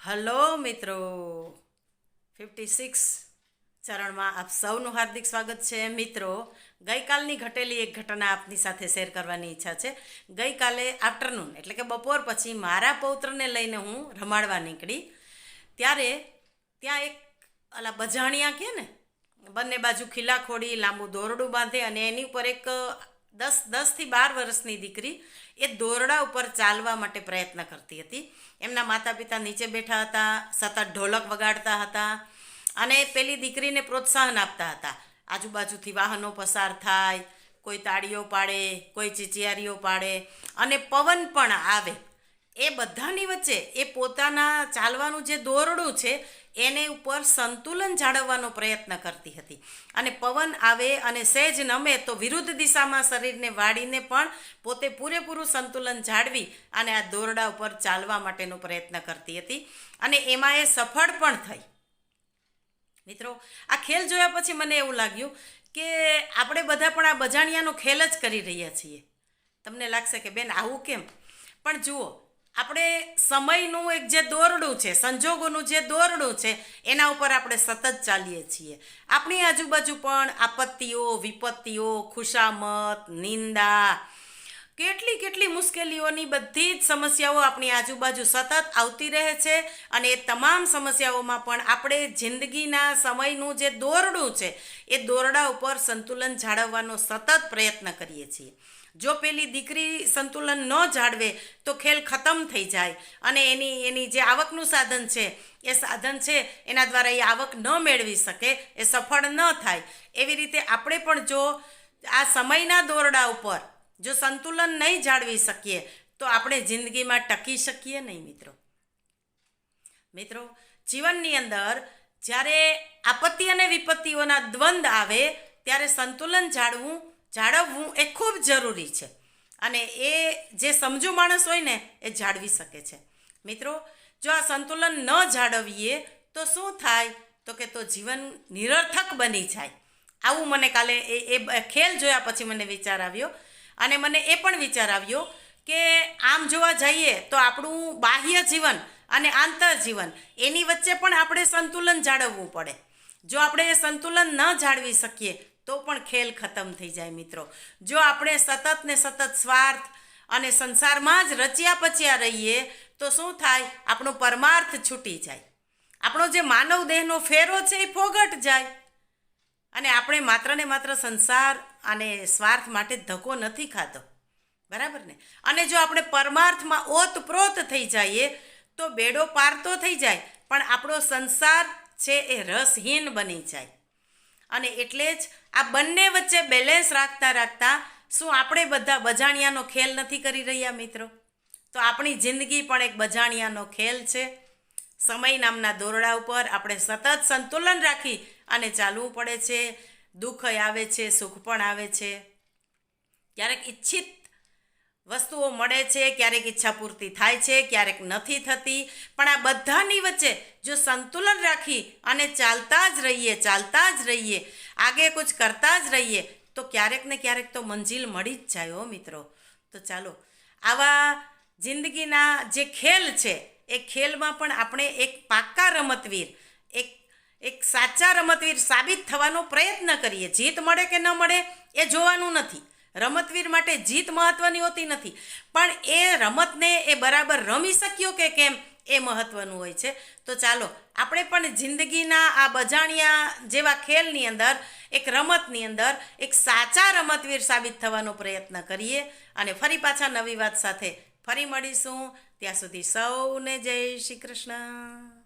Hello મિત્રો, 56 ચરણમાં આપ સૌનું હાર્દિક સ્વાગત છે. મિત્રો, ગઈકાલની ઘટેલી એક ઘટના આપની સાથે શેર કરવાની ઈચ્છા છે. ગઈકાલે આફ્ટરનૂન એટલે કે બપોર પછી મારા પૌત્રને લઈને હું રમાડવા નીકળી ત્યારે ત્યાં એક ઓલા બજાણિયા કહે ને, બંને બાજુ ખીલા ખોડી લાંબુ દોરડું બાંધે અને એની ઉપર એક 10 થી 12 વર્ષની દીકરી એ દોરડા ઉપર ચાલવા માટે પ્રયત્ન કરતી હતી. એમના માતા પિતા નીચે બેઠા હતા, સતત ઢોલક વગાડતા હતા અને પેલી દીકરીને પ્રોત્સાહન આપતા હતા. આજુબાજુથી વાહનો પસાર થાય, કોઈ તાળીઓ પાડે, કોઈ ચીચિયારીઓ પાડે અને પવન પણ આવે. એ બધાની વચ્ચે એ પોતાના ચાલવાનું જે દોરડું છે એને ઉપર સંતુલન જાળવવાનો પ્રયત્ન કરતી હતી. અને પવન આવે અને સહેજ નમે તો વિરુદ્ધ દિશામાં શરીરને વાળીને પણ પોતે પૂરેપૂરું સંતુલન જાળવી અને આ દોરડા ઉપર ચાલવા માટેનો પ્રયત્ન કરતી હતી અને એમાં એ સફળ પણ થઈ. મિત્રો, આ ખેલ જોયા પછી મને એવું લાગ્યું કે આપણે બધા પણ આ બજાણિયાનો ખેલ જ કરી રહ્યા છીએ. તમને લાગશે કે બેન આવું કેમ? પણ જુઓ, આપણે સમયનું એક જે દોરડું છે, સંજોગોનું જે દોરડું છે, એના ઉપર આપણે સતત ચાલીએ છીએ. આપણી આજુબાજુ પણ આપત્તિઓ, વિપત્તિઓ, ખુશામત, નિંદા, કેટલી મુશ્કેલીઓની બધી જ સમસ્યાઓ આપણી આજુબાજુ સતત આવતી રહે છે અને એ તમામ સમસ્યાઓમાં પણ આપણે જિંદગીના સમયનું જે દોરડું છે એ દોરડા ઉપર સંતુલન જાળવવાનો સતત પ્રયત્ન કરીએ છીએ. જો પેલી દીકરી સંતુલન ન જાળવે તો ખેલ ખતમ થઈ જાય અને એની જે આવકનું સાધન છે એ સાધન છે એના દ્વારા એ આવક ન મેળવી શકે, એ સફળ ન થાય. એવી રીતે આપણે પણ જો આ સમયના દોરડા ઉપર જો સંતુલન નહીં જાળવી શકીએ તો આપણે જિંદગીમાં ટકી શકીએ નહીં. મિત્રો, જીવનની અંદર જ્યારે આપત્તિ અને વિપત્તિઓના દ્વંદ આવે ત્યારે સંતુલન જાળવવું એ ખૂબ જરૂરી છે અને એ જે સમજુ માણસ હોય ને એ જાળવી શકે છે. મિત્રો, જો આ સંતુલન ન જાળવીએ તો શું થાય તો કે તો જીવન નિરર્થક બની જાય. આવું મને કાલે એ ખેલ જોયા પછી મને વિચાર આવ્યો અને મને એ પણ વિચાર આવ્યો કે આમ જોવા જઈએ તો આપણું બાહ્ય જીવન અને આંતરજીવન એની વચ્ચે પણ આપણે સંતુલન જાળવવું પડે. જો આપણે એ સંતુલન ન જાળવી શકીએ તો પણ ખેલ ખતમ થઈ જાય. મિત્રો, જો આપણે સતત ને સતત સ્વાર્થ અને સંસારમાં જ રચ્યા પચ્યા રહીએ તો શું થાય? આપણો પરમાર્થ છૂટી જાય, આપણો જે માનવ દેહનો ફેરો છે એ ફોગટ જાય અને આપણે માત્ર ને માત્ર સંસાર અને સ્વાર્થ માટે ધક્કો નથી ખાતો, બરાબર ને? અને જો આપણે પરમાર્થમાં ઓતપ્રોત થઈ જઈએ તો બેડો પાર તો થઈ જાય પણ આપણો સંસાર છે એ રસહીન બની જાય. અને એટલે જ આ બંને વચ્ચે બેલેન્સ રાખતા શું આપણે બધા બજાણિયાનો ખેલ નથી કરી રહ્યા? મિત્રો, તો આપણી જિંદગી પણ એક બજાણિયાનો ખેલ છે. સમય નામના દોરડા ઉપર આપણે સતત સંતુલન રાખી અને ચાલવું પડે છે. દુઃખ આવે છે, સુખ પણ આવે છે, ક્યારેક ઈચ્છિત વસ્તુઓ મળે છે, ક્યારેક ઈચ્છા પૂર્તિ થાય છે, ક્યારેક નથી થતી. પણ આ બધાની વચ્ચે જો સંતુલન રાખી અને ચાલતા જ રહીએ, આગે કુછ કરતા જ રહીએ તો ક્યારેક ને ક્યારેક તો મંજિલ મળી જ જાય. હો મિત્રો, તો ચાલો આવા જિંદગીના જે ખેલ છે એ ખેલમાં પણ આપણે એક પાક્કા રમતવીર, એક સાચા રમતવીર સાબિત થવાનો પ્રયત્ન કરીએ. જીત મળે કે ન મળે એ જોવાનું નથી. રમતવીર માટે જીત મહત્વની હોતી નથી, પણ એ રમતને એ બરાબર રમી શક્યો કે કેમ એ મહત્વનું હોય છે. તો ચાલો આપણે પણ જિંદગીના આ બજાણિયા જેવા ખેલની અંદર, એક રમતની અંદર એક સાચા રમતવીર સાબિત થવાનો પ્રયત્ન કરીએ અને ફરી પાછા નવી વાત સાથે ફરી મળીશું. ત્યાં સુધી સૌને જય શ્રી કૃષ્ણ.